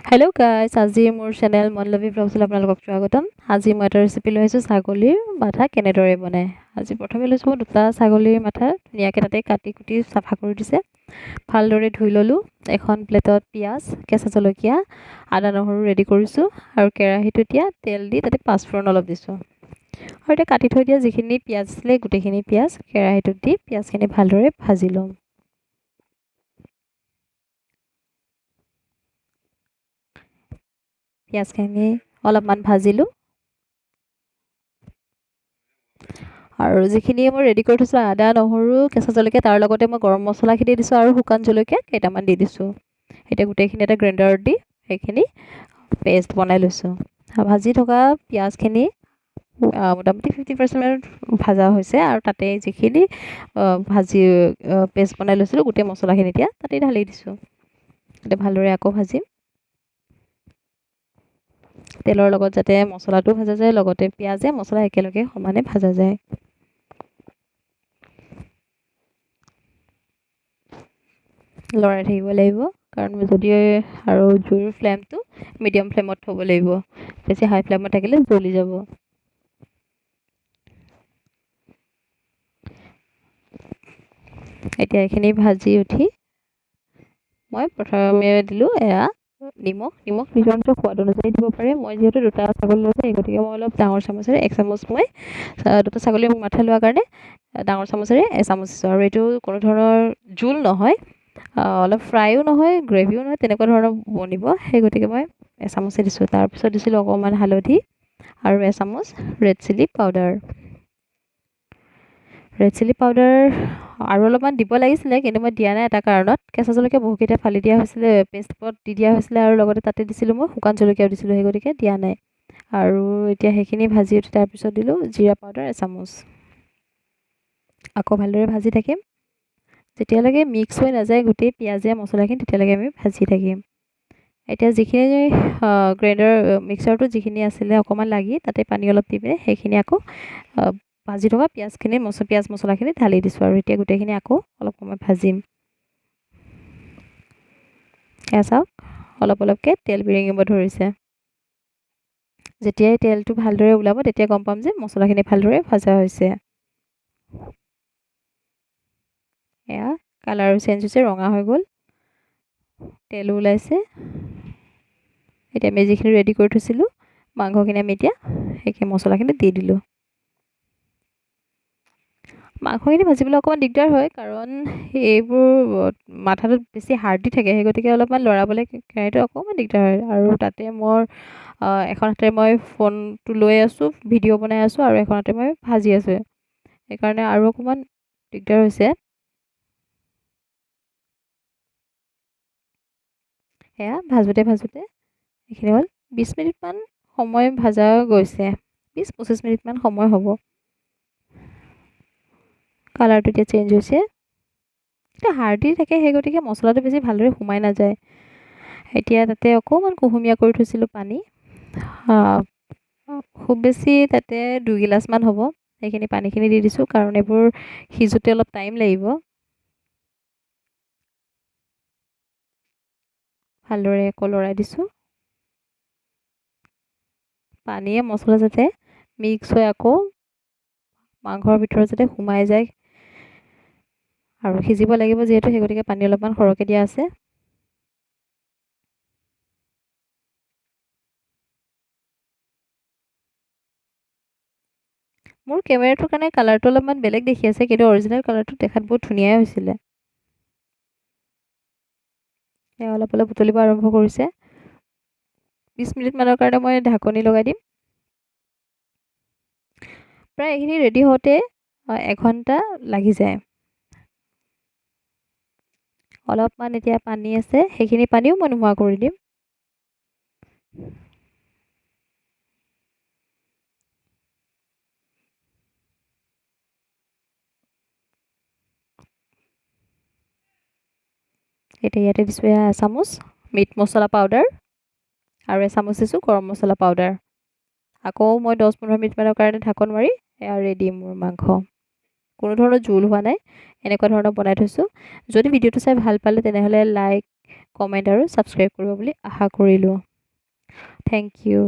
Hello' গাইছ, আজি মোৰ চেনেল মনলভি ব্লগছলৈ আপোনালোকক স্বাগতম। আজি মই এটা ৰেচিপি লৈ আহিছোঁ ছাগলীৰ মাথা কেনেদৰে বনায়। আজি প্ৰথমে লৈছোঁ মই দুটা ছাগলীৰ মাথা ধুনীয়াকৈ তাতে কাটি কুটি চাফা কৰি দিছে, ভালদৰে ধুই ল'লোঁ। এখন প্লেটত পিঁয়াজ, কেঁচা জলকীয়া, আদা নহৰু ৰেডি কৰিছোঁ আৰু কেৰাহীটো এতিয়া তেল দি তাতে পাঁচফোৰণ অলপ দিছোঁ আৰু এতিয়া কাটি থৈ দিয়া যিখিনি পিঁয়াজ আছিলে গোটেইখিনি পিঁয়াজ কেৰাহীটোত দি পিঁয়াজখিনি ভালদৰে ভাজি ল'ম। পিঁয়াজখিনি অলপমান ভাজিলোঁ আৰু যিখিনি মই ৰেডি কৰি থৈছোঁ আদা নহৰু কেঁচা জলকীয়া, তাৰ লগতে মই গৰম মছলাখিনি দিছোঁ আৰু শুকান জলকীয়া কেইটামান দি দিছোঁ। এতিয়া গোটেইখিনি এটা গ্ৰাইণ্ডাৰত দি সেইখিনি পেষ্ট বনাই লৈছোঁ। ভাজি থকা পিঁয়াজখিনি মোটামুটি 50% ভাজা হৈছে আৰু তাতে যিখিনি ভাজি পেষ্ট বনাই লৈছিলোঁ গোটেই মছলাখিনি এতিয়া তাতে ঢালি দিছোঁ। এতিয়া ভালদৰে আকৌ ভাজিম। তেলৰ লগত যাতে মছলাটো ভাজা যায়, লগতে পিঁয়াজে মছলা একেলগে সমানে ভাজা যায়। লৰাই থাকিব লাগিব, কাৰণ যদি আৰু জুইৰ ফ্লেমটো মিডিয়াম ফ্লেমত থ'ব লাগিব, বেছি হাই ফ্লেমত থাকিলে জ্বলি যাব। এতিয়া এইখিনি ভাজি উঠি মই প্ৰথমে দিলোঁ নিমখ নিজৰ নিজৰ সোৱাদ অনুযায়ী দিব পাৰে। মই যিহেতু দুটা ছাগলী লৈছোঁ সেই গতিকে মই অলপ ডাঙৰ চামুচেৰে 1 চামুচ মই দুটা ছাগলীৰ মাথা লোৱাৰ কাৰণে ডাঙৰ চামুচেৰে 1 চামুচ দিছোঁ। আৰু এইটো কোনো ধৰণৰ জোল নহয়, অলপ ফ্ৰাইও নহয়, গ্ৰেভিও নহয়, তেনেকুৱা ধৰণৰ বনিব, সেই গতিকে মই 1 চামুচে দিছোঁ। তাৰপিছত দিছিলোঁ অকণমান হালধি আৰু 1 চামুচ red chilli powder. Red chilli powder আৰু অলপমান দিব লাগিছিলে, কিন্তু মই দিয়া নাই এটা কাৰণত। কেঁচা জলকীয়া বহুকেইটা ফালি দিয়া হৈছিলে, পেষ্টত দি দিয়া হৈছিলে আৰু লগতে তাতে দিছিলোঁ মই শুকান জলকীয়াও দিছিলোঁ, সেই গতিকে দিয়া নাই। আৰু এতিয়া সেইখিনি ভাজি উঠি তাৰপিছত দিলোঁ জিৰা পাউডাৰ 1 চামুচ। আকৌ ভালদৰে ভাজি থাকিম। যেতিয়ালৈকে মিক্স হৈ নাযায় গোটেই পিঁয়াজে মছলাখিনি, তেতিয়ালৈকে আমি ভাজি থাকিম। এতিয়া যিখিনি মিক্সাৰটো যিখিনি আছিলে অকণমান লাগি তাতে পানী অলপ দি পিনে সেইখিনি আকৌ ভাজি থকা পিঁয়াজ মছলাখিনি ঢালি দিছোঁ আৰু এতিয়া গোটেইখিনি আকৌ অলপ সময় ভাজিম। এয়া চাওক, অলপ অলপকৈ তেল বিৰিঙিব ধৰিছে। যেতিয়াই তেলটো ভালদৰে ওলাব তেতিয়া গম পাম যে মছলাখিনি ভালদৰে ভাজা হৈছে। এয়া কালাৰো চেঞ্জ হৈছে, ৰঙা হৈ গ'ল, তেলো ওলাইছে। এতিয়া আমি যিখিনি ৰেডি কৰি থৈছিলোঁ মাংসখিনি আমি এতিয়া সেইখিনি মছলাখিনি দি দিলোঁ। মাংসখিনি ভাজিবলৈ অকণমান দিগদাৰ হয়, কাৰণ এইবোৰ মাথাটোত বেছি হাৰ্ডি থাকে, সেই গতিকে অলপমান লৰাবলৈ কেৰাহীটো অকণমান দিগদাৰ হয়। আৰু তাতে মোৰ এখন হাতেৰে মই ফোনটো লৈ আছোঁ, ভিডিঅ' বনাই আছোঁ, আৰু এখন হাতে মই ভাজি আছোঁ, সেইকাৰণে আৰু অকণমান দিগদাৰ হৈছে। এয়া ভাজোঁতে এইখিনি হ'ল 20 মিনিটমান সময় ভাজা গৈছে, 20-25 মিনিটমান সময় হ'ব। কালাৰটো এতিয়া চেঞ্জ হৈছে। এতিয়া হাৰ্ডি থাকে, সেই গতিকে মছলাটো বেছি ভালদৰে সোমাই নাযায়। এতিয়া তাতে অকণমান কুহুমীয়া কৰি থৈছিলোঁ পানী, খুব বেছি তাতে 2 গিলাচমান হ'ব। সেইখিনি পানীখিনি দি দিছোঁ, কাৰণ এইবোৰ সিজোতে অলপ টাইম লাগিব। ভালদৰে আকৌ লৰাই দিছোঁ। পানীয়ে মছলা যাতে মিক্স হৈ আকৌ মাংসৰ ভিতৰত যাতে সোমাই যায় আৰু সিজিব লাগিব, যিহেতু সেই গতিকে পানী অলপমান সৰহকৈ দিয়া আছে। মোৰ কেমেৰাটোৰ কাৰণে কালাৰটো অলপমান বেলেগ দেখি আছে, কিন্তু অৰিজিনেল কালাৰটো দেখাত বহুত ধুনীয়াই হৈছিলে। অলপ অলপ উতলিব আৰম্ভ কৰিছে। 20 মিনিটমানৰ কাৰণে মই ঢাকনি লগাই দিম। প্ৰায় এইখিনি ৰেডি হওঁতে 1 ঘণ্টা লাগি যায়। অলপমান এতিয়া পানী আছে, সেইখিনি পানীও মই নোহোৱা কৰি দিম। এতিয়া ইয়াতে দিছোঁ 1 চামুচ মিট মছলা পাউডাৰ আৰু 1 চামুচ দিছোঁ গৰম মছলা পাউডাৰ। আকৌ মই 10-15 মিনিটমানৰ কাৰণে ঢাকোন মাৰি এয়া ৰেডি মোৰ মাংস। কোনো ধৰণৰ জোল হোৱা নাই, এনেকুৱা ধৰণৰ বনাই থৈছোঁ। যদি ভিডিঅ'টো চাই ভাল পালে তেনেহ'লে লাইক, কমেণ্ট আৰু ছাবস্ক্ৰাইব কৰিব বুলি আশা কৰিলোঁ। Thank U.